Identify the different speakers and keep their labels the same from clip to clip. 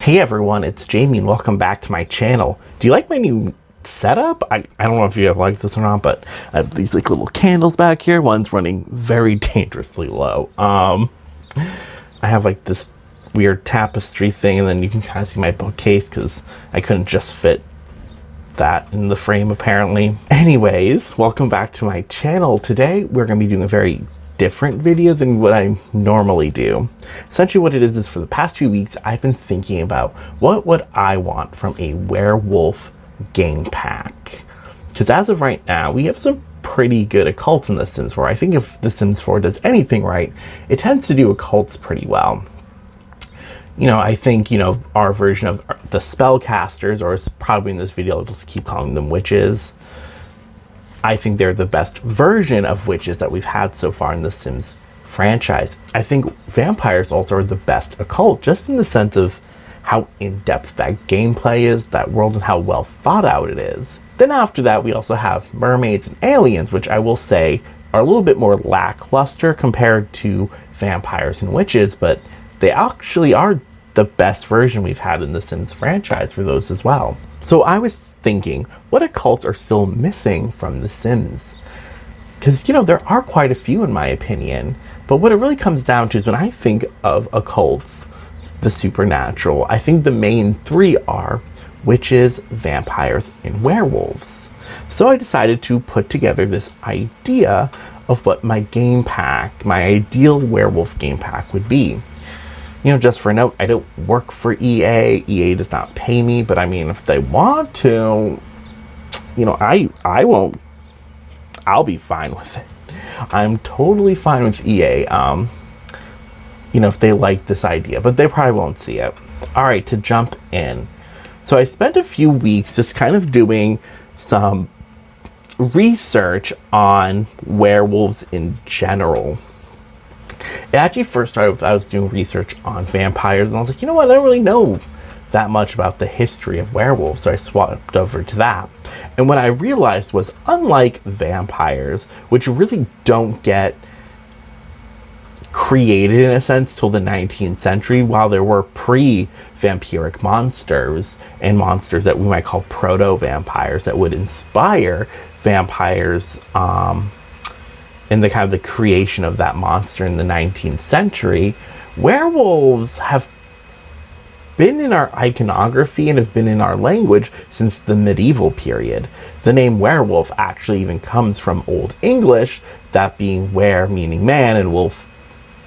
Speaker 1: Hey everyone, it's Jamie and welcome back to my channel. Do you like my new setup? I don't know if you have liked this or not, but I have these like little candles back here. One's running very dangerously low. I have like this weird tapestry thing, and then you can kind of see my bookcase because I couldn't just fit that in the frame apparently. Anyways, welcome back to my channel. Today we're going to be doing a very different video than what I normally do. Essentially what it is for the past few weeks I've been thinking about what would I want from a werewolf game pack, because as of right now we have some pretty good occults in The Sims 4. I think if The Sims 4 does anything right, it tends to do occults pretty well. You know, I think, our version of the spellcasters, or probably in this video I'll just keep calling them witches, I think they're the best version of witches that we've had so far in the Sims franchise. I think vampires also are the best occult, just in the sense of how in-depth that gameplay is, that world, and how well thought out it is. Then after that, we also have mermaids and aliens, which I will say are a little bit more lackluster compared to vampires and witches, but they actually are the best version we've had in the Sims franchise for those as well. So I was thinking, what occults are still missing from The Sims? Because, there are quite a few in my opinion, but what it really comes down to is when I think of occults, the supernatural, I think the main three are witches, vampires, and werewolves. So I decided to put together this idea of what my game pack, my ideal werewolf game pack would be. Just for a note, I don't work for EA. EA does not pay me, but I mean, if they want to, I won't. I'll be fine with it. I'm totally fine with EA, if they like this idea, but they probably won't see it. All right, to jump in. So I spent a few weeks just kind of doing some research on werewolves in general. It actually first started with I was doing research on vampires, and I was like, I don't really know that much about the history of werewolves, so I swapped over to that. And what I realized was, unlike vampires, which really don't get created in a sense till the 19th century, while there were pre-vampiric monsters and monsters that we might call proto-vampires that would inspire vampires in the kind of the creation of that monster in the 19th century, werewolves have been in our iconography and have been in our language since the medieval period. The name werewolf actually even comes from Old English, that being were meaning man and wolf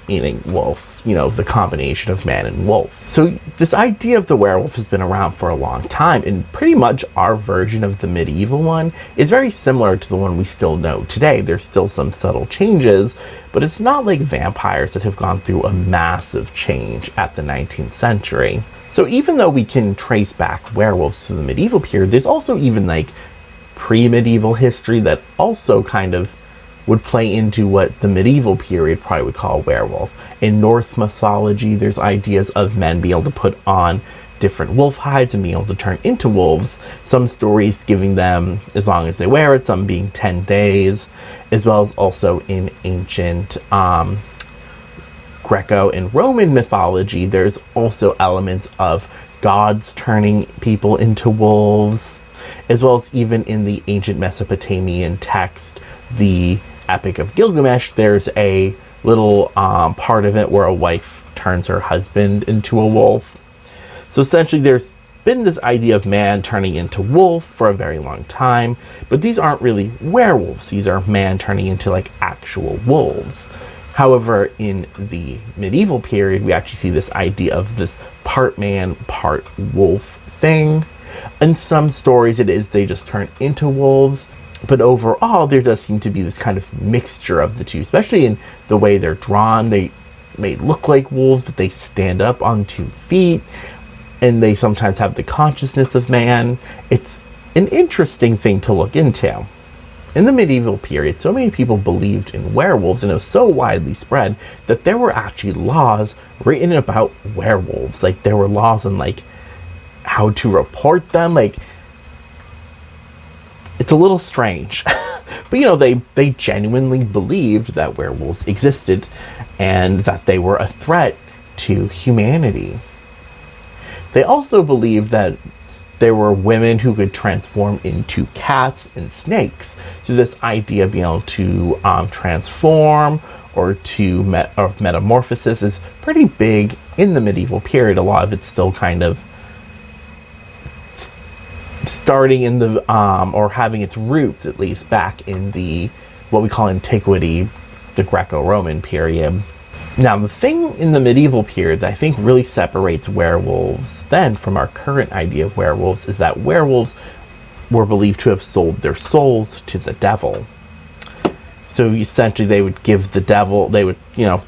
Speaker 1: meaning wolf, the combination of man and wolf. So this idea of the werewolf has been around for a long time, and pretty much our version of the medieval one is very similar to the one we still know today. There's still some subtle changes, but it's not like vampires that have gone through a massive change at the 19th century. So even though we can trace back werewolves to the medieval period, there's also even like pre-medieval history that also kind of would play into what the medieval period probably would call a werewolf. In Norse mythology, there's ideas of men being able to put on different wolf hides and being able to turn into wolves. Some stories giving them as long as they wear it, some being 10 days, as well as also in ancient Greco and Roman mythology, there's also elements of gods turning people into wolves, as well as even in the ancient Mesopotamian text, the Epic of Gilgamesh, there's a little part of it where a wife turns her husband into a wolf. So essentially there's been this idea of man turning into wolf for a very long time, but these aren't really werewolves. These are man turning into like actual wolves. However, in the medieval period, we actually see this idea of this part man, part wolf thing. In some stories it is they just turn into wolves, but overall there does seem to be this kind of mixture of the two, especially in the way they're drawn. They may look like wolves, but they stand up on 2 feet, and they sometimes have the consciousness of man. It's an interesting thing to look into. In the medieval period, so many people believed in werewolves, and it was so widely spread that there were actually laws written about werewolves. Like, there were laws on like how to report them. Like, it's a little strange. But they genuinely believed that werewolves existed and that they were a threat to humanity. They also believed that there were women who could transform into cats and snakes. So this idea of being able to transform or of metamorphosis is pretty big in the medieval period. A lot of it's still kind of starting in the or having its roots, at least, back in the what we call antiquity, the Greco-Roman period. Now, the thing in the medieval period that I think really separates werewolves then from our current idea of werewolves is that werewolves were believed to have sold their souls to the devil. So essentially they would give the devil, they would,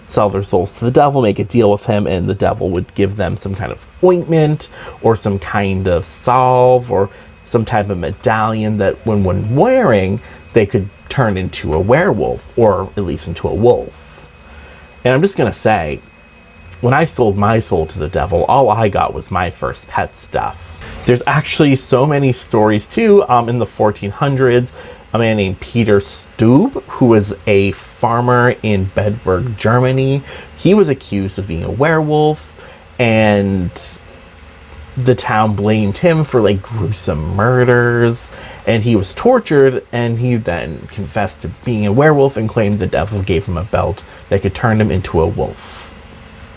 Speaker 1: sell their souls to the devil, make a deal with him, and the devil would give them some kind of ointment or some kind of salve or some type of medallion that when wearing, they could turn into a werewolf, or at least into a wolf. And I'm just going to say, when I sold my soul to the devil, all I got was my first pet stuff. There's actually so many stories too. In the 1400s, a man named Peter Stube, who was a farmer in Bedburg, Germany, he was accused of being a werewolf, and the town blamed him for gruesome murders, and he was tortured, and he then confessed to being a werewolf and claimed the devil gave him a belt that could turn him into a wolf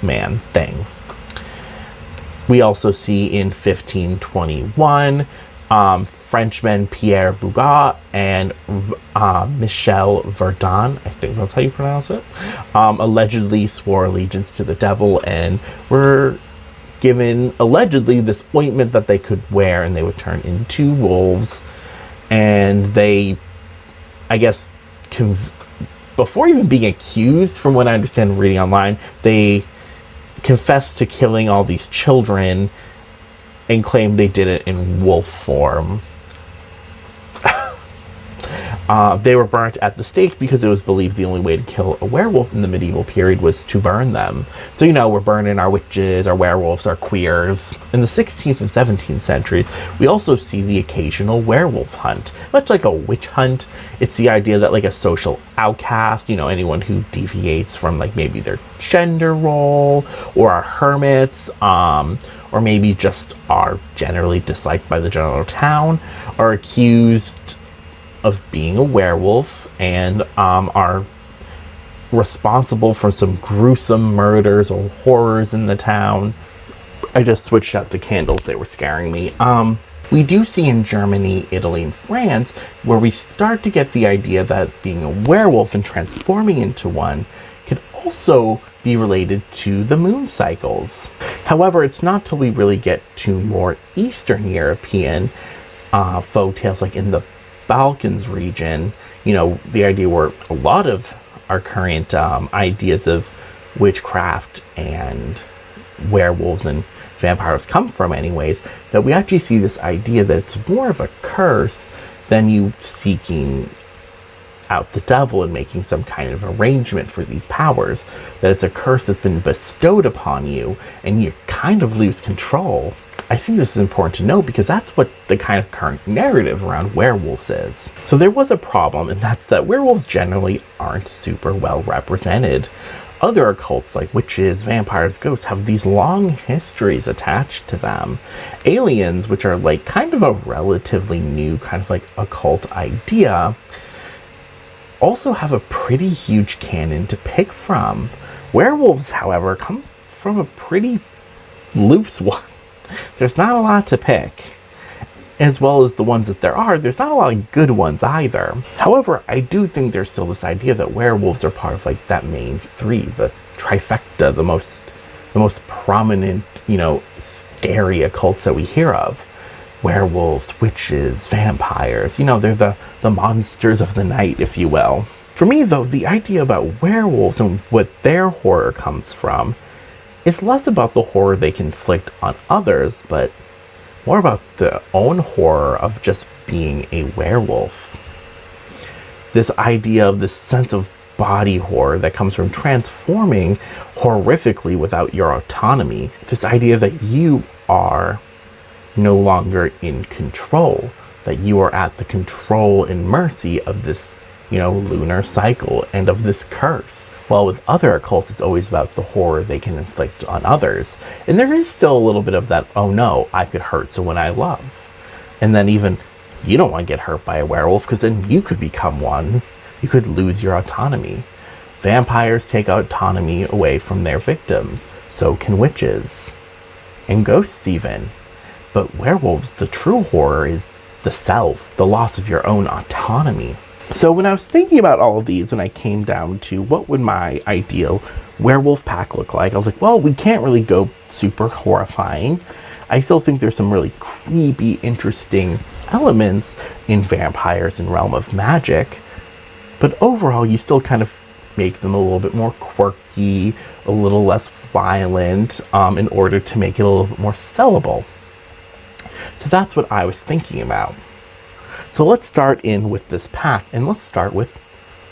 Speaker 1: man thing. We also see in 1521 Frenchmen Pierre Bougat and Michel Verdun, I think that's how you pronounce it, allegedly swore allegiance to the devil and were given allegedly this ointment that they could wear, and they would turn into wolves. And they, I guess, before even being accused, from what I understand reading online, they confessed to killing all these children and claimed they did it in wolf form. They were burnt at the stake because it was believed the only way to kill a werewolf in the medieval period was to burn them. So, we're burning our witches, our werewolves, our queers. In the 16th and 17th centuries, we also see the occasional werewolf hunt. Much like a witch hunt, it's the idea that a social outcast, anyone who deviates from maybe their gender role, or are hermits, or maybe just are generally disliked by the general town, are accused of being a werewolf and are responsible for some gruesome murders or horrors in the town. I just switched out the candles, they were scaring me. We do see in Germany, Italy, and France where we start to get the idea that being a werewolf and transforming into one could also be related to the moon cycles. However, it's not till we really get to more Eastern European folk tales, like in the Balkans region, the idea where a lot of our current ideas of witchcraft and werewolves and vampires come from anyways, that we actually see this idea that it's more of a curse than you seeking out the devil and making some kind of arrangement for these powers, that it's a curse that's been bestowed upon you and you kind of lose control. I think this is important to know because that's what the kind of current narrative around werewolves is. So there was a problem, and that's that werewolves generally aren't super well represented. Other occults like witches, vampires, ghosts have these long histories attached to them. Aliens, which are kind of a relatively new kind of occult idea, also have a pretty huge canon to pick from. Werewolves, however, come from a pretty loose one. There's not a lot to pick. As well as the ones that there's not a lot of good ones either. However, I do think there's still this idea that werewolves are part of that main three, the trifecta, the most prominent, scary occults that we hear of. Werewolves, witches, vampires, they're the monsters of the night, if you will. For me, though, the idea about werewolves and what their horror comes from is less about the horror they can inflict on others, but more about their own horror of just being a werewolf. This idea of this sense of body horror that comes from transforming horrifically without your autonomy. This idea that you are no longer in control, that you are at the control and mercy of this lunar cycle and of this curse. While with other occults, it's always about the horror they can inflict on others. And there is still a little bit of that, oh no, I could hurt someone I love. And then even, you don't want to get hurt by a werewolf because then you could become one. You could lose your autonomy. Vampires take autonomy away from their victims. So can witches. And ghosts even. But werewolves, the true horror is the self, the loss of your own autonomy. So when I was thinking about all of these, and I came down to what would my ideal werewolf pack look like, I was like, well, we can't really go super horrifying. I still think there's some really creepy, interesting elements in vampires and Realm of Magic. But overall, you still kind of make them a little bit more quirky, a little less violent, in order to make it a little bit more sellable. So that's what I was thinking about. So let's start in with this pack, and let's start with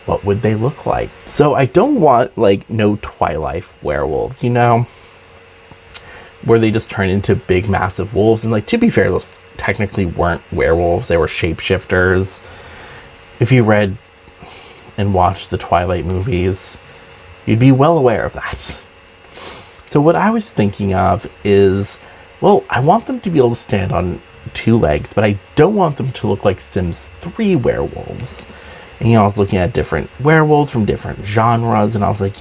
Speaker 1: what would they look like. So I don't want no Twilight werewolves, where they just turn into big massive wolves. And to be fair, those technically weren't werewolves, they were shapeshifters. If you read and watched the Twilight movies, you'd be well aware of that. So what I was thinking of is, well, I want them to be able to stand on 2 legs, but I don't want them to look like Sims 3 werewolves. And I was looking at different werewolves from different genres, and I was like,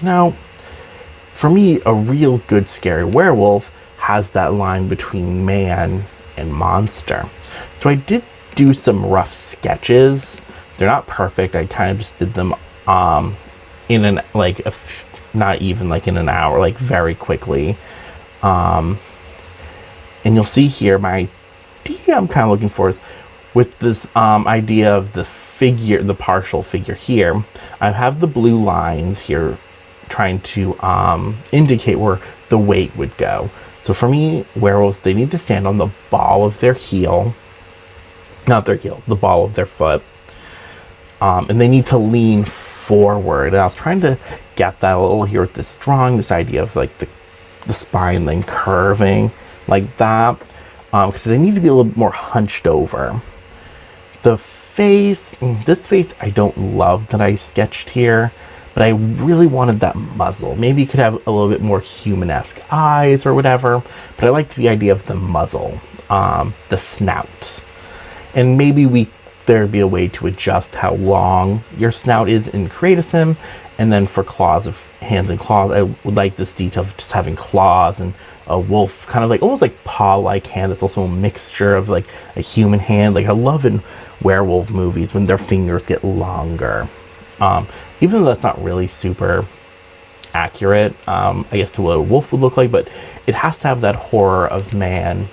Speaker 1: for me, a real good scary werewolf has that line between man and monster. So I did do some rough sketches. They're not perfect. I kind of just did them in an not even in an hour, very quickly. And you'll see here my idea I'm kind of looking for is with this idea of the figure, the partial figure here. I have the blue lines here trying to indicate where the weight would go. So for me, werewolves, they need to stand on the ball of their heel, not their heel, the ball of their foot. And they need to lean forward. And I was trying to get that a little here with this drawing, this idea of the spine then curving like that. Because they need to be a little bit more hunched over. The face, this face I don't love that I sketched here, but I really wanted that muzzle. Maybe you could have a little bit more human-esque eyes or whatever, but I liked the idea of the muzzle, the snout. And maybe there'd be a way to adjust how long your snout is in Create a Sim, and then for claws, of hands and claws, I would like this detail of just having claws and a wolf, kind of almost paw-like hand. It's also a mixture of a human hand. I love in werewolf movies when their fingers get longer. Even though that's not really super accurate, I guess, to what a wolf would look like, but it has to have that horror of man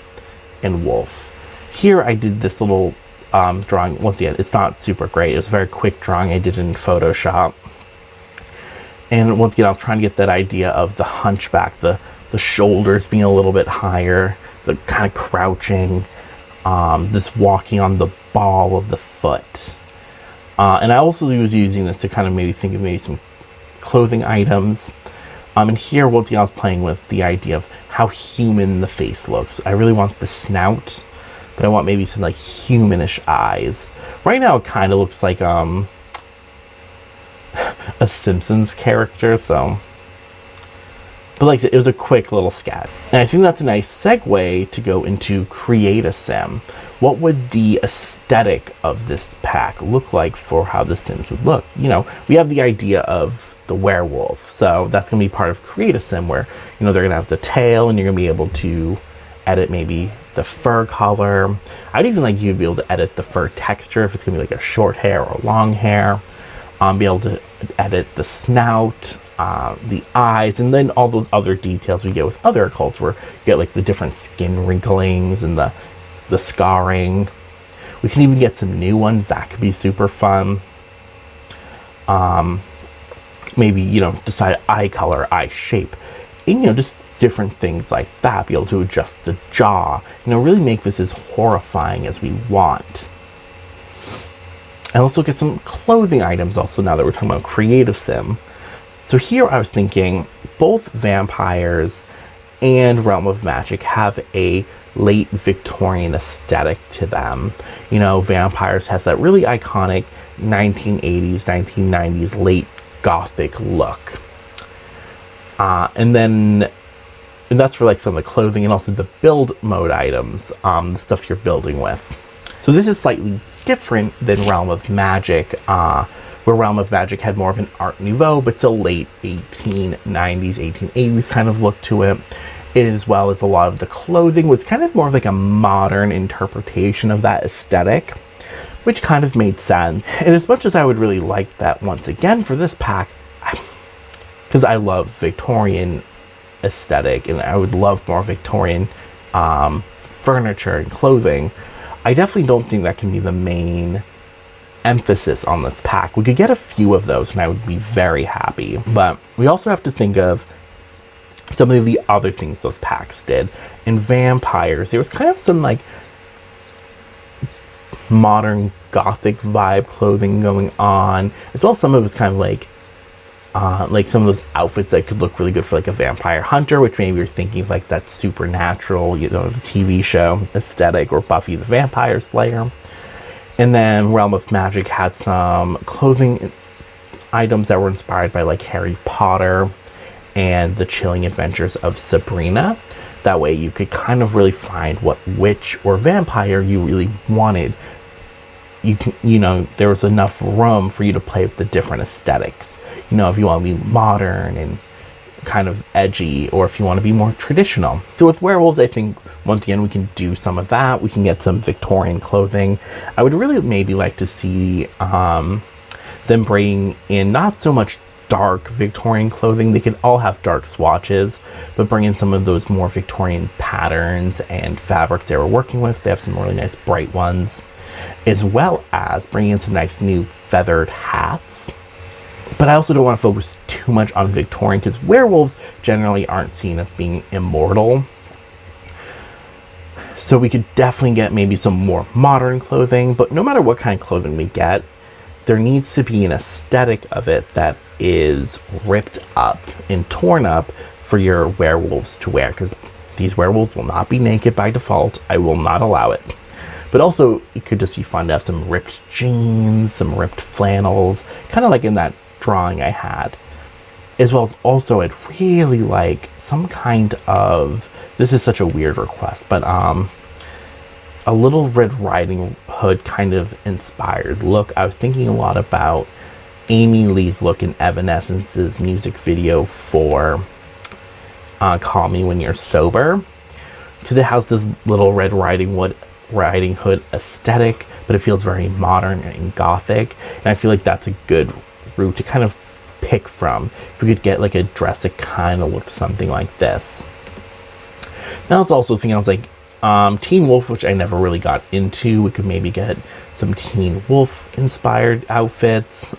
Speaker 1: and wolf. Here I did this little drawing. Once again, it's not super great. It's a very quick drawing I did in Photoshop. And once again, I was trying to get that idea of the hunchback, the shoulders being a little bit higher, the kind of crouching, this walking on the ball of the foot. And I also was using this to kind of maybe think of maybe some clothing items. And here, once again, I was playing with the idea of how human the face looks. I really want the snout, but I want maybe some humanish eyes. Right now, it kind of looks like a Simpsons character, so. But like I said, it was a quick little sketch. And I think that's a nice segue to go into Create a Sim. What would the aesthetic of this pack look like for how the Sims would look? We have the idea of the werewolf. So that's going to be part of Create a Sim where, they're going to have the tail and you're going to be able to edit maybe the fur color. I'd even like you to be able to edit the fur texture if it's going to be a short hair or long hair. Be able to edit the snout, the eyes, and then all those other details we get with other occults where you get the different skin wrinklings and the scarring. We can even get some new ones that could be super fun. Maybe decide eye color, eye shape, and just different things like that. Be able to adjust the jaw, really make this as horrifying as we want. And let's look at some clothing items also now that we're talking about Creative Sim. So here I was thinking both vampires and Realm of Magic have a late Victorian aesthetic to them. Vampires has that really iconic 1980s, 1990s late gothic look. And that's for like some of the clothing and also the build mode items, the stuff you're building with. So this is slightly different than Realm of Magic, where Realm of Magic had more of an Art Nouveau, but still late 1890s, 1880s kind of look to it. As well as a lot of the clothing was kind of more of like a modern interpretation of that aesthetic, which kind of made sense. And as much as I would really like that once again for this pack, because I love Victorian aesthetic and I would love more Victorian furniture and clothing, I definitely don't think that can be the main emphasis on this pack. We could get a few of those and I would be very happy, but we also have to think of some of the other things those packs did. In Vampires, there was kind of some like modern gothic vibe clothing going on, as well as some of it's kind of like some of those outfits that could look really good for like a vampire hunter, which maybe you're thinking of like that Supernatural, the TV show aesthetic, or Buffy the Vampire Slayer. And then Realm of Magic had some clothing items that were inspired by like Harry Potter and the Chilling Adventures of Sabrina. That way you could kind of really find what witch or vampire you really wanted. There was enough room for you to play with the different aesthetics. If you want to be modern and kind of edgy, or if you want to be more traditional. So with werewolves, I think once again we can do some of that. We can get some Victorian clothing. I would really maybe like to see them bring in not so much dark Victorian clothing. They can all have dark swatches, but bring in some of those more Victorian patterns and fabrics they were working with. They have some really nice bright ones, as well as bringing in some nice new feathered hats. But I also don't want to focus too much on Victorian, because werewolves generally aren't seen as being immortal. So we could definitely get maybe some more modern clothing, but no matter what kind of clothing we get, there needs to be an aesthetic of it that is ripped up and torn up for your werewolves to wear, because these werewolves will not be naked by default. I will not allow it. But also, it could just be fun to have some ripped jeans, some ripped flannels, kind of like in that drawing I had. As well as also, I'd really like some kind of, this is such a weird request, but a little Red Riding Hood kind of inspired look. I was thinking a lot about Amy Lee's look in Evanescence's music video for Call Me When You're Sober, because it has this little Red Riding Hood aesthetic, but it feels very modern and gothic, and I feel like that's a good route to kind of pick from. If we could get like a dress that kind of looked something like this. Now I was also thinking, I was like, Teen Wolf, which I never really got into. We could maybe get some Teen Wolf inspired outfits.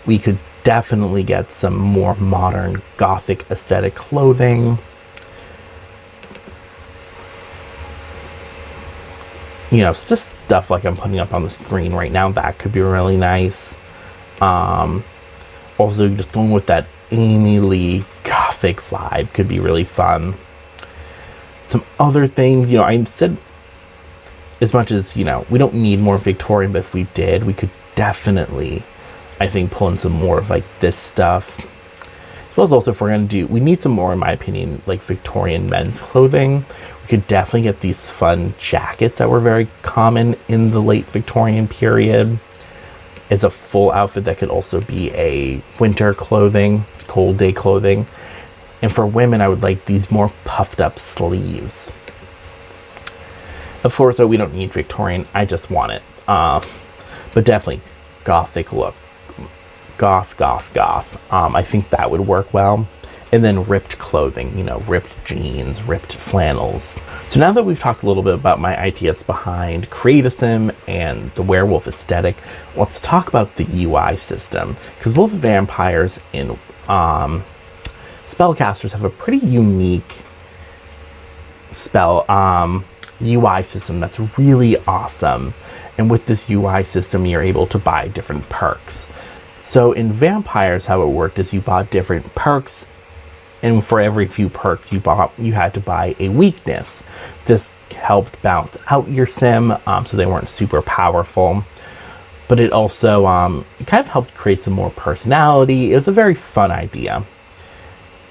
Speaker 1: We could definitely get some more modern gothic aesthetic clothing. It's just stuff like I'm putting up on the screen right now. That could be really nice. Also, just going with that Amy Lee gothic vibe could be really fun. Some other things, I said, as much as, we don't need more Victorian, but if we did, we could definitely, I think, pull in some more of like this stuff. As well as also, if we're going to do, we need some more, in my opinion, like Victorian men's clothing. We could definitely get these fun jackets that were very common in the late Victorian period as a full outfit that could also be a winter clothing, cold day clothing. And for women, I would like these more puffed up sleeves. Of course, though, we don't need Victorian. I just want it. But definitely gothic look. Goth. I think that would work well. And then ripped clothing, ripped jeans, ripped flannels. So now that we've talked a little bit about my ideas behind Creatism and the werewolf aesthetic, let's talk about the UI system. Because both vampires and spellcasters have a pretty unique spell UI system that's really awesome. And with this UI system, you're able to buy different perks. So in Vampires, how it worked is you bought different perks, and for every few perks you bought, you had to buy a weakness. This helped balance out your sim, so they weren't super powerful. but it also it kind of helped create some more personality. It was a very fun idea.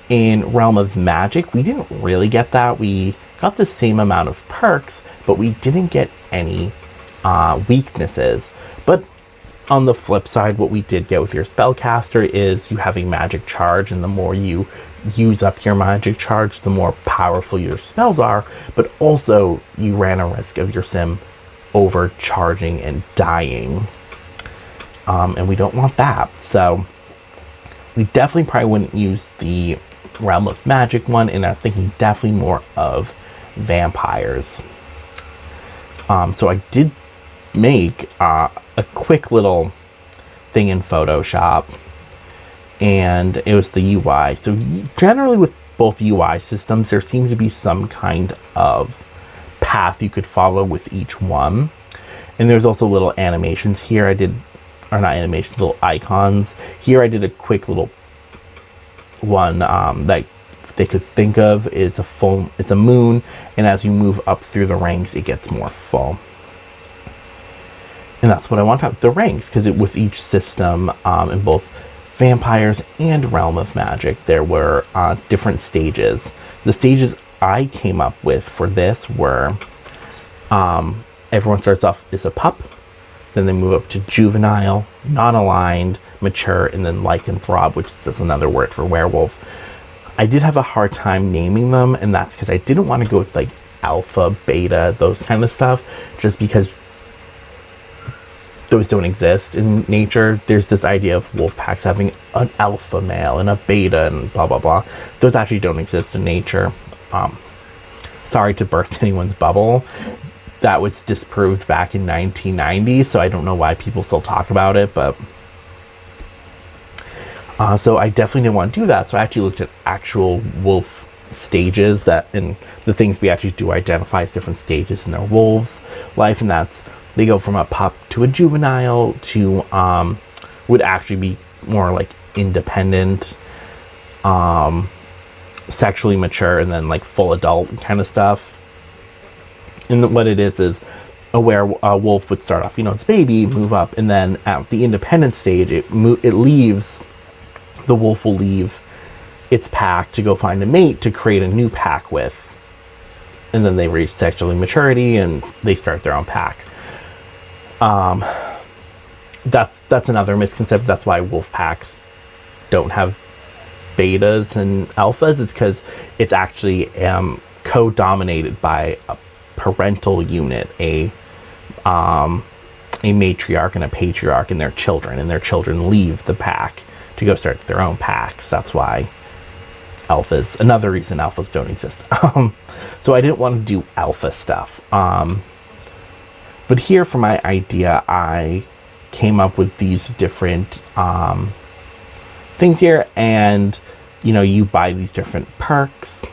Speaker 1: In Realm of Magic, we didn't really get that. We got the same amount of perks, but we didn't get any weaknesses. But on the flip side, what we did get with your spellcaster is you have a magic charge, and the more you use up your magic charge, the more powerful your spells are, but also you ran a risk of your sim overcharging and dying. And we don't want that. So we definitely probably wouldn't use the Realm of Magic one, and I was thinking definitely more of vampires. So I did make a quick little thing in Photoshop, and it was the UI. So generally with both UI systems, there seems to be some kind of path you could follow with each one. And there's also little animations here. Or not animations, little icons. Here I did a quick little one that they could think of is it's a moon, and as you move up through the ranks, it gets more full. And that's what I want out, the ranks, because with each system, in both Vampires and Realm of Magic, there were different stages. The stages I came up with for this were, everyone starts off as a pup, then they move up to juvenile, non-aligned, mature, and then lycanthrope, which is another word for werewolf. I did have a hard time naming them, and that's because I didn't want to go with like alpha, beta, those kind of stuff, just because those don't exist in nature. There's this idea of wolf packs having an alpha male and a beta and blah blah blah. Those actually don't exist in nature. Sorry to burst anyone's bubble. That was disproved back in 1990, so I don't know why people still talk about it, but so I definitely didn't want to do that. So I actually looked at actual wolf stages, and the things we actually do identify as different stages in their wolves life, and that's they go from a pup to a juvenile to would actually be more like independent, sexually mature, and then like full adult kind of stuff. And what it is a wolf would start off, it's a baby, move up, and then at the independent stage, it leaves. The wolf will leave its pack to go find a mate to create a new pack with, and then they reach sexual maturity and they start their own pack. That's another misconception. That's why wolf packs don't have betas and alphas. It's because it's actually co-dominated by a parental unit, a matriarch and a patriarch, and their children leave the pack to go start their own packs. That's why another reason alphas don't exist. So I didn't want to do alpha stuff. But here for my idea, I came up with these different things here, and you buy these different perks,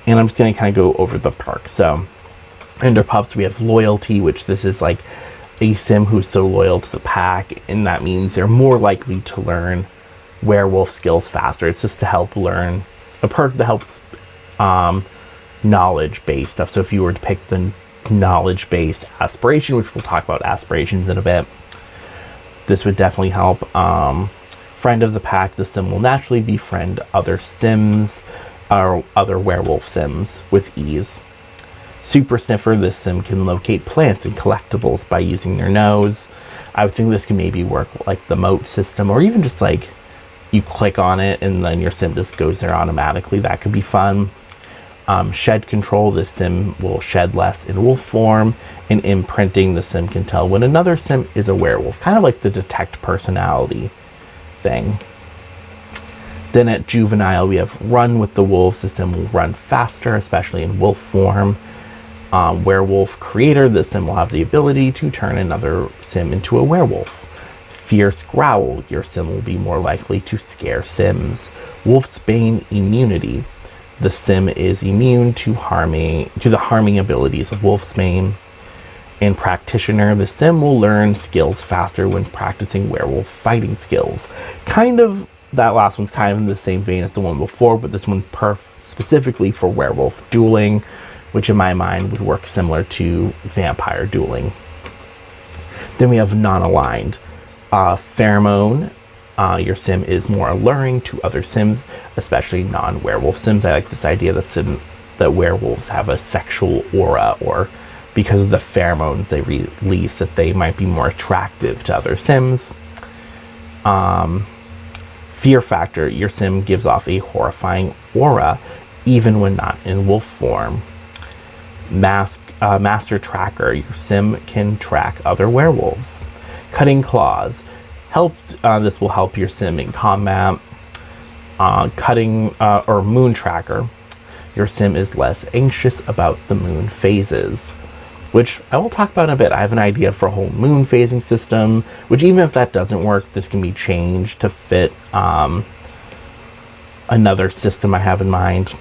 Speaker 1: and I'm just going to kind of go over the perks. So under pups, we have loyalty, which this is like a sim who's so loyal to the pack, and that means they're more likely to learn werewolf skills faster. It's just to help learn a perk that helps knowledge-based stuff. So if you were to pick the knowledge-based aspiration, which we'll talk about aspirations in a bit, this would definitely help. Friend of the pack, the sim will naturally befriend other sims or other werewolf sims with ease. Super sniffer, this sim can locate plants and collectibles by using their nose. I would think this can maybe work like the moat system, or even just like you click on it and then your sim just goes there automatically. That could be fun. Shed control, this sim will shed less in wolf form. And imprinting, the sim can tell when another sim is a werewolf, kind of like the detect personality thing. Then at juvenile, we have run with the wolf. System will run faster, especially in wolf form. Werewolf creator, this sim will have the ability to turn another sim into a werewolf. Fierce growl, your sim will be more likely to scare sims. Wolf's bane immunity, the sim is immune to the harming abilities of wolf's bane. And practitioner, the sim will learn skills faster when practicing werewolf fighting skills. Kind of, that last one's kind of in the same vein as the one before, but this one specifically for werewolf dueling, which in my mind would work similar to vampire dueling. Then we have non-aligned. Pheromone. Your sim is more alluring to other sims, especially non-werewolf sims. I like this idea that werewolves have a sexual aura, or because of the pheromones they release, that they might be more attractive to other sims. Fear factor. Your sim gives off a horrifying aura even when not in wolf form. Master tracker. Your sim can track other werewolves. Cutting claws. This will help your sim in combat. Moon tracker. Your sim is less anxious about the moon phases, which I will talk about in a bit. I have an idea for a whole moon phasing system, which even if that doesn't work, this can be changed to fit another system I have in mind.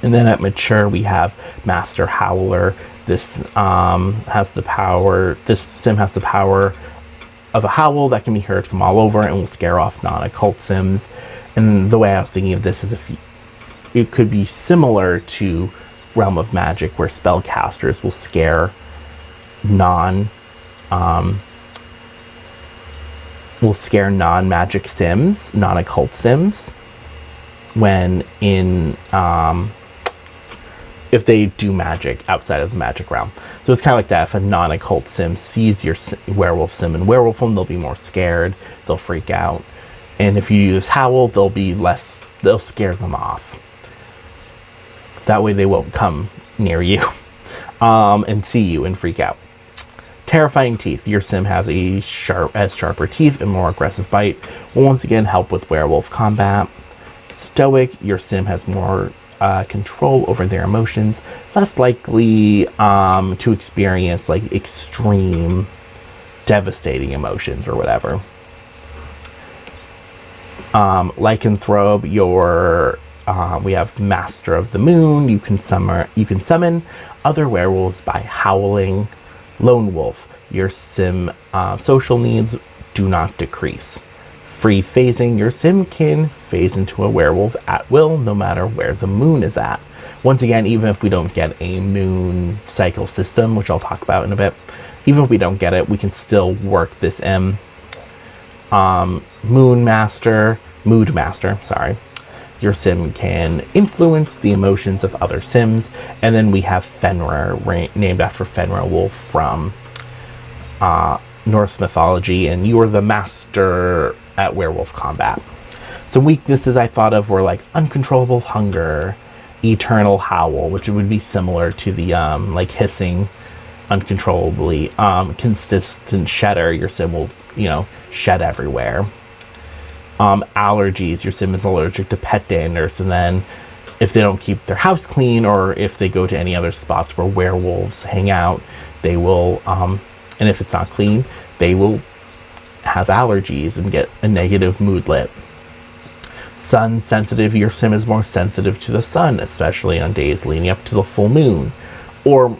Speaker 1: And then at mature, we have Master Howler. This sim has the power of a howl that can be heard from all over and will scare off non-occult sims. And the way I was thinking of this is it could be similar to Realm of Magic, where spellcasters will scare non-magic sims, non-occult sims, when in if they do magic outside of the magic realm. So it's kind of like that. If a non-occult sim sees your werewolf sim in werewolf form, they'll be more scared, they'll freak out. And if you use howl, they'll scare them off. That way they won't come near you and see you and freak out. Terrifying teeth. Your sim has sharper teeth and more aggressive bite. Will once again help with werewolf combat. Stoic. Your sim has more control over their emotions, less likely to experience like extreme devastating emotions or whatever. Lycanthrope. We have Master of the Moon. You can summon other werewolves by howling. Lone Wolf. Your sim social needs do not decrease. Free phasing. Your sim can phase into a werewolf at will, no matter where the moon is at. Once again, even if we don't get a moon cycle system, which I'll talk about in a bit, even if we don't get it, we can still work this in. Mood Master. Sorry. Your sim can influence the emotions of other sims. And then we have Fenrir, named after Fenrir Wolf from Norse mythology, and you are the master at werewolf combat. Some weaknesses I thought of were like uncontrollable hunger, eternal howl, which would be similar to the like hissing uncontrollably, consistent shedder. Your sim will shed everywhere. Allergies. Your sim is allergic to pet danders, and then if they don't keep their house clean, or if they go to any other spots where werewolves hang out, they will and if it's not clean, they will have allergies and get a negative moodlet. Sun sensitive. Your sim is more sensitive to the sun, especially on days leading up to the full moon. Or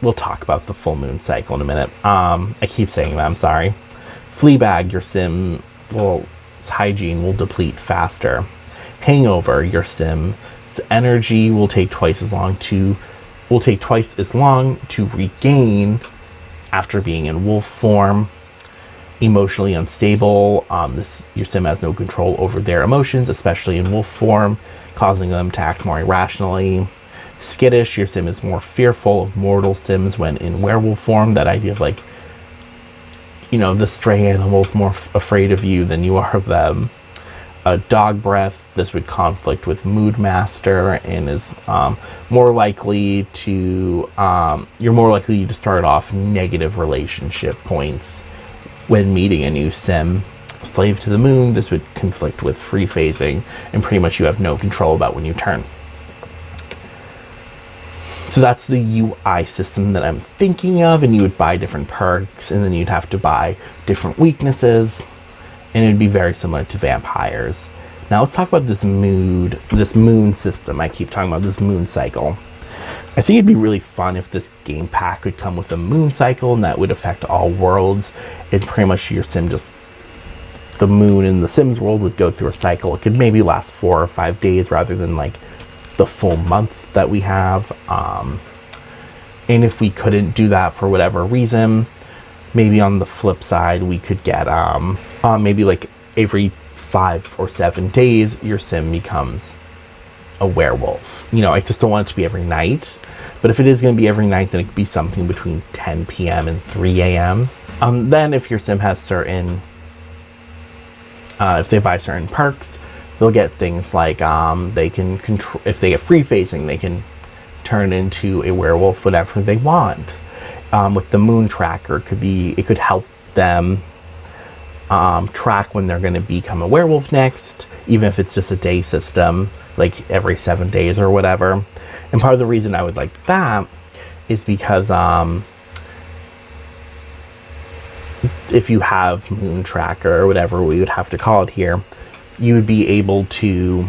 Speaker 1: we'll talk about the full moon cycle in a minute. I keep saying that, I'm sorry. Fleabag. Your sim hygiene will deplete faster. Hangover. Your sim's energy will take twice as long to regain after being in wolf form. Emotionally unstable. Your sim has no control over their emotions, especially in wolf form, causing them to act more irrationally. Skittish. Your sim is more fearful of mortal sims when in werewolf form. That idea of like, the stray animal's more afraid of you than you are of them. Dog breath. This would conflict with Mood Master and is more likely to you're more likely to start off negative relationship points when meeting a new sim. Slave to the Moon. This would conflict with free phasing, and pretty much you have no control about when you turn. So that's the UI system that I'm thinking of, and you would buy different perks, and then you'd have to buy different weaknesses, and it'd be very similar to vampires. Now let's talk about this moon system. I keep talking about this moon cycle. I think it'd be really fun if this game pack could come with a moon cycle, and that would affect all worlds. And pretty much your sim the moon in the Sims world would go through a cycle. It could maybe last 4 or 5 days rather than like the full month that we have. And if we couldn't do that for whatever reason, Maybe on the flip side, we could get maybe like every 5 or 7 days, your sim becomes a werewolf. You know, I just don't want it to be every night. But if it is going to be every night, then it could be something between 10 p.m. and 3 a.m. Then if your sim has certain, if they buy certain perks, they'll get things like they can control, if they get free facing, they can turn into a werewolf whenever they want. With the moon tracker, it could help them track when they're going to become a werewolf next, even if it's just a day system, like every 7 days or whatever. And part of the reason I would like that is because if you have moon tracker or whatever we would have to call it here, you would be able to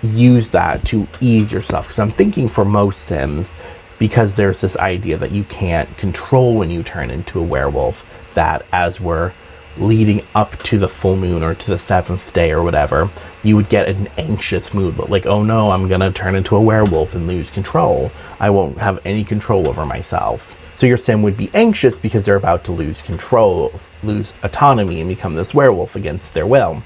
Speaker 1: use that to ease yourself. Because I'm thinking for most sims, because there's this idea that you can't control when you turn into a werewolf, that as we're leading up to the full moon or to the 7th day or whatever, you would get an anxious mood, like, oh no, I'm gonna turn into a werewolf and lose control. I won't have any control over myself. So your sim would be anxious because they're about to lose control, lose autonomy, and become this werewolf against their will.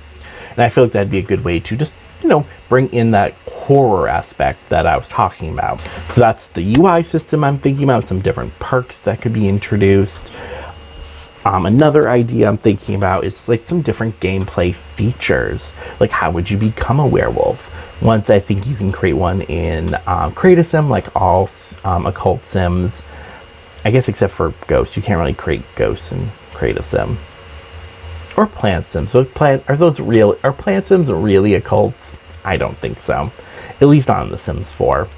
Speaker 1: And I feel like that'd be a good way to just, you know, bring in that horror aspect that I was talking about. So that's the UI system I'm thinking about, some different perks that could be introduced. Another idea I'm thinking about is like some different gameplay features. Like, how would you become a werewolf? Once I think you can create one in Create a Sim, like all occult sims. I guess except for ghosts. You can't really create ghosts in Create a Sim. Or plant sims. So are plant sims really occults? I don't think so. At least not in The Sims 4.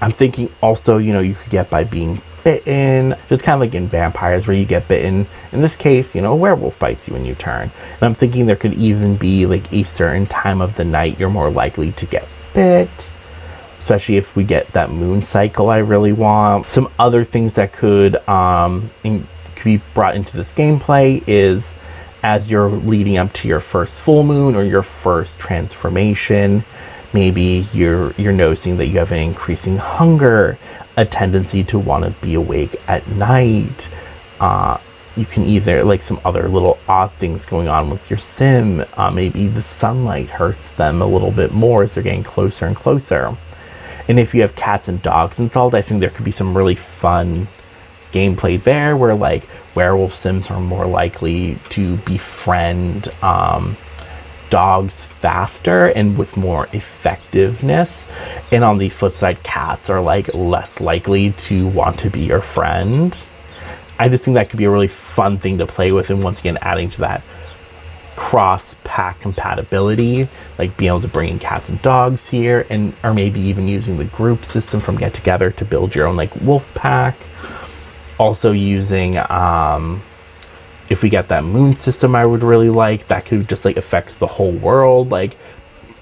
Speaker 1: I'm thinking also, you know, you could get by being bitten, just kind of like in vampires where you get bitten. In this case, you know, a werewolf bites you when you turn. And I'm thinking there could even be like a certain time of the night you're more likely to get bit, especially if we get that moon cycle I really want. Some other things that could be brought into this gameplay is as you're leading up to your first full moon or your first transformation, maybe you're noticing that you have an increasing hunger, a tendency to want to be awake at night. You can either, like some other little odd things going on with your sim. Maybe the sunlight hurts them a little bit more as they're getting closer and closer. And if you have cats and dogs installed, I think there could be some really fun gameplay there where like werewolf sims are more likely to befriend dogs faster and with more effectiveness, and on the flip side, cats are like less likely to want to be your friend. I just think that could be a really fun thing to play with, and once again adding to that cross pack compatibility, like being able to bring in cats and dogs here, and or maybe even using the group system from Get Together to build your own like wolf pack. Also using if we get that moon system, I would really like that could just like affect the whole world. Like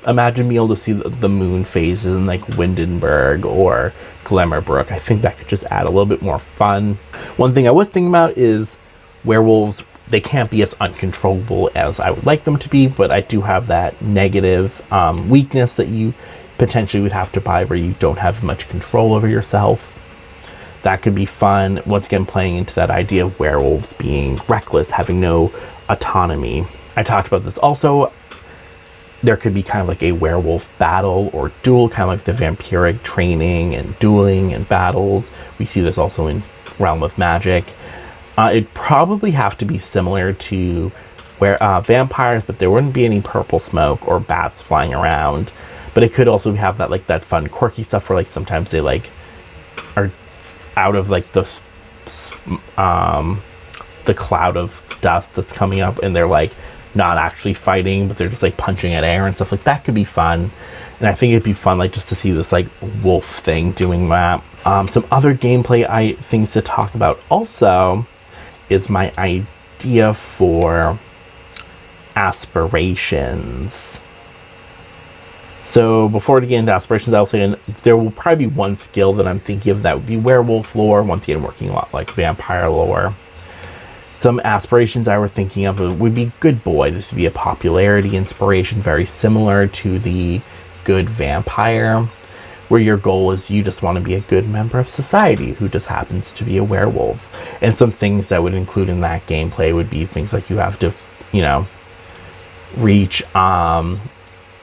Speaker 1: imagine being able to see the moon phases in like Windenburg or Glimmerbrook. I think that could just add a little bit more fun. One thing I was thinking about is werewolves, they can't be as uncontrollable as I would like them to be, but I do have that negative weakness that you potentially would have to buy where you don't have much control over yourself. That could be fun. Once again, playing into that idea of werewolves being reckless, having no autonomy. I talked about this also. There could be kind of like a werewolf battle or duel, kind of like the vampiric training and dueling and battles. We see this also in Realm of Magic. It'd probably have to be similar to vampires, but there wouldn't be any purple smoke or bats flying around. But it could also have that like that fun quirky stuff where like sometimes they like are out of like the cloud of dust that's coming up, and they're like not actually fighting, but they're just like punching at air and stuff like that. Could be fun. And I think it'd be fun like just to see this like wolf thing doing that. Some other gameplay things to talk about also is my idea for aspirations. So before we get into aspirations, I'll say there will probably be one skill that I'm thinking of that would be werewolf lore. Once again, working a lot like vampire lore. Some aspirations I were thinking of would be good boy. This would be a popularity inspiration, very similar to the good vampire, where your goal is you just want to be a good member of society who just happens to be a werewolf. And some things that would include in that gameplay would be things like you have to, you know, reach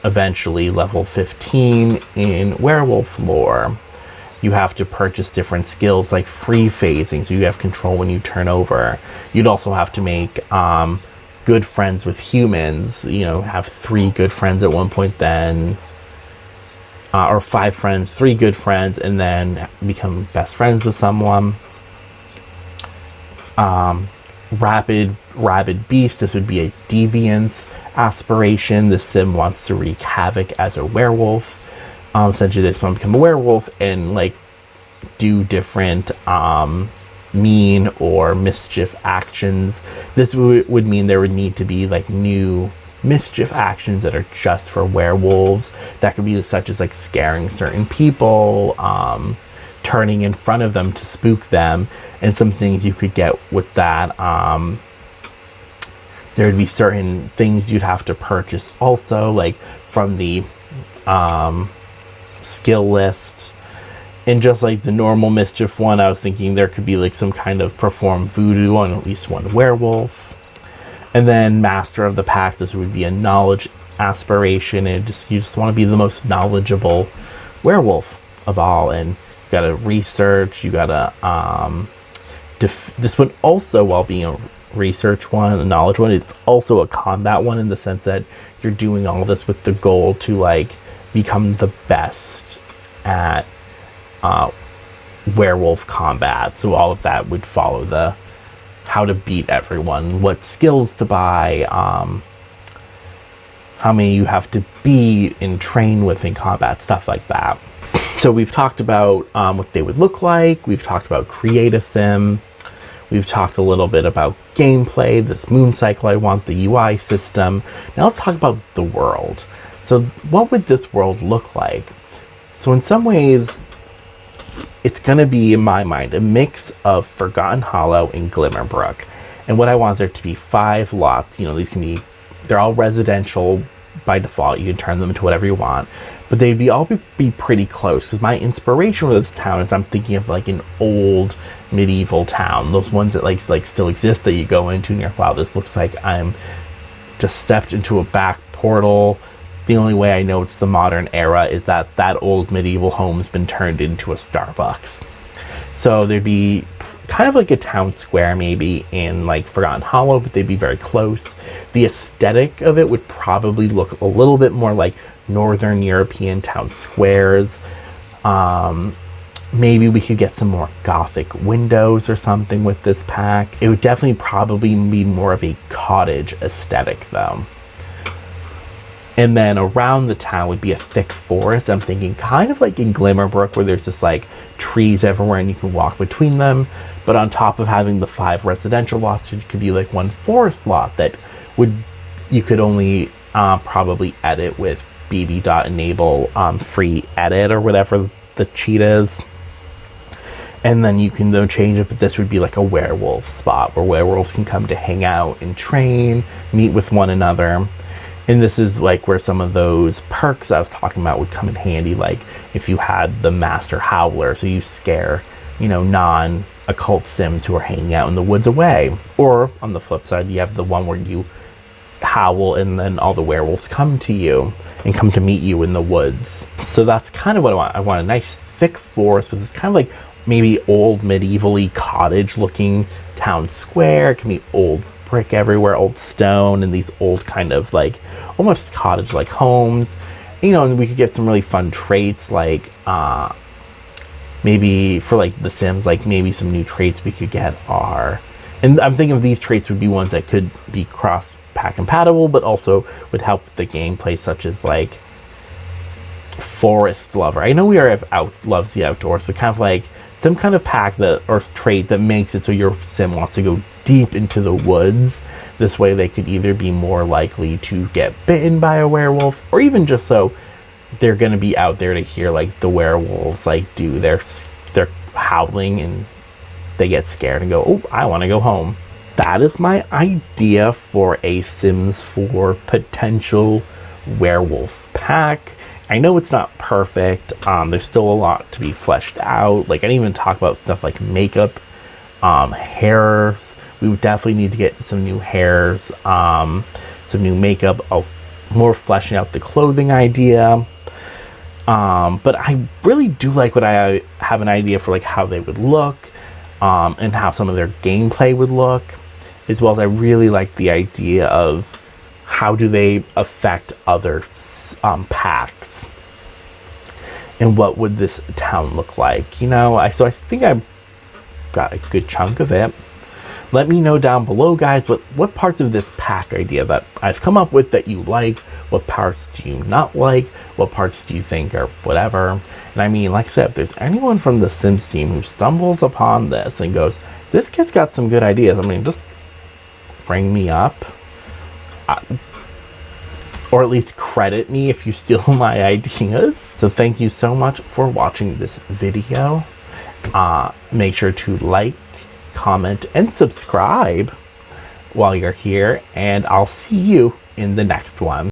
Speaker 1: eventually level 15 in werewolf lore. You have to purchase different skills like free phasing, so you have control when you turn over. You'd also have to make good friends with humans, you know, have 3 good friends at one point, then or 5 friends, 3 good friends, and then become best friends with someone. Rabid beast, this would be a deviance aspiration. The sim wants to wreak havoc as a werewolf. Essentially they just want to become a werewolf and like do different mean or mischief actions. This would mean there would need to be like new mischief actions that are just for werewolves. That could be such as like scaring certain people, turning in front of them to spook them, and some things you could get with that. There would be certain things you'd have to purchase also, like from the skill list. And just like the normal mischief one, I was thinking there could be like some kind of perform voodoo on at least one werewolf. And then master of the pack, this would be a knowledge aspiration, and you just want to be the most knowledgeable werewolf of all. And you gotta research, you gotta this one also, while being a research one, a knowledge one, it's also a combat one in the sense that you're doing all this with the goal to like become the best at werewolf combat. So all of that would follow the how to beat everyone, what skills to buy, how many you have to beat and train with in combat, stuff like that. So we've talked about what they would look like. We've talked about create a sim. We've talked a little bit about gameplay, this moon cycle I want, the UI system. Now let's talk about the world. So what would this world look like? So in some ways, it's going to be, in my mind, a mix of Forgotten Hollow and Glimmerbrook. And what I want is there to be 5 lots. You know, these can be, they're all residential by default. You can turn them into whatever you want. But they'd all be pretty close, because my inspiration for this town is I'm thinking of like an old medieval town. Those ones that like still exist that you go into and you're like, wow, this looks like I'm just stepped into a back portal. The only way I know it's the modern era is that old medieval home's been turned into a Starbucks. So there'd be kind of like a town square maybe in like Forgotten Hollow, but they'd be very close. The aesthetic of it would probably look a little bit more like Northern European town squares. Maybe we could get some more Gothic windows or something with this pack. It would definitely probably be more of a cottage aesthetic though. And then around the town would be a thick forest. I'm thinking kind of like in Glimmerbrook, where there's just like trees everywhere and you can walk between them. But on top of having the 5 residential lots, it could be like one forest lot that you could only probably edit with bb.enable free edit or whatever the cheat is. And then you can though change it, but this would be like a werewolf spot where werewolves can come to hang out and train, meet with one another. And this is like where some of those perks I was talking about would come in handy, like if you had the Master Howler, so you scare, you know, non-occult sims who are hanging out in the woods away. Or on the flip side, you have the one where you howl and then all the werewolves come to you and come to meet you in the woods. So that's kind of what I want. I want a nice thick forest with this kind of like maybe old medievally cottage looking town square. It can be old brick everywhere, old stone, and these old kind of like almost cottage like homes, you know. And we could get some really fun traits like maybe for like the Sims, like maybe some new traits we could get are, and I'm thinking of these traits would be ones that could be cross pack compatible but also would help the gameplay, such as like forest lover. I know we are loves the outdoors, but kind of like some kind of pack that or trait that makes it so your sim wants to go deep into the woods. This way they could either be more likely to get bitten by a werewolf, or even just so they're going to be out there to hear like the werewolves like do their howling and they get scared and go, oh, I want to go home. That is my idea for a Sims 4 potential werewolf pack. I know it's not perfect. There's still a lot to be fleshed out. Like, I didn't even talk about stuff like makeup, hairs. We would definitely need to get some new hairs, some new makeup, more fleshing out the clothing idea. But I really do like what I have an idea for, like how they would look, and how some of their gameplay would look, as well as I really like the idea of how do they affect other packs, and what would this town look like, you know. So I think I got a good chunk of it. Let me know down below, guys, what parts of this pack idea that I've come up with that you like. What parts do you not like? What parts do you think are whatever? And I mean, like I said, if there's anyone from the Sims team who stumbles upon this and goes, this kid's got some good ideas, I mean, just bring me up. Or at least credit me if you steal my ideas. So thank you so much for watching this video. Make sure to like, comment, and subscribe while you're here, and I'll see you in the next one.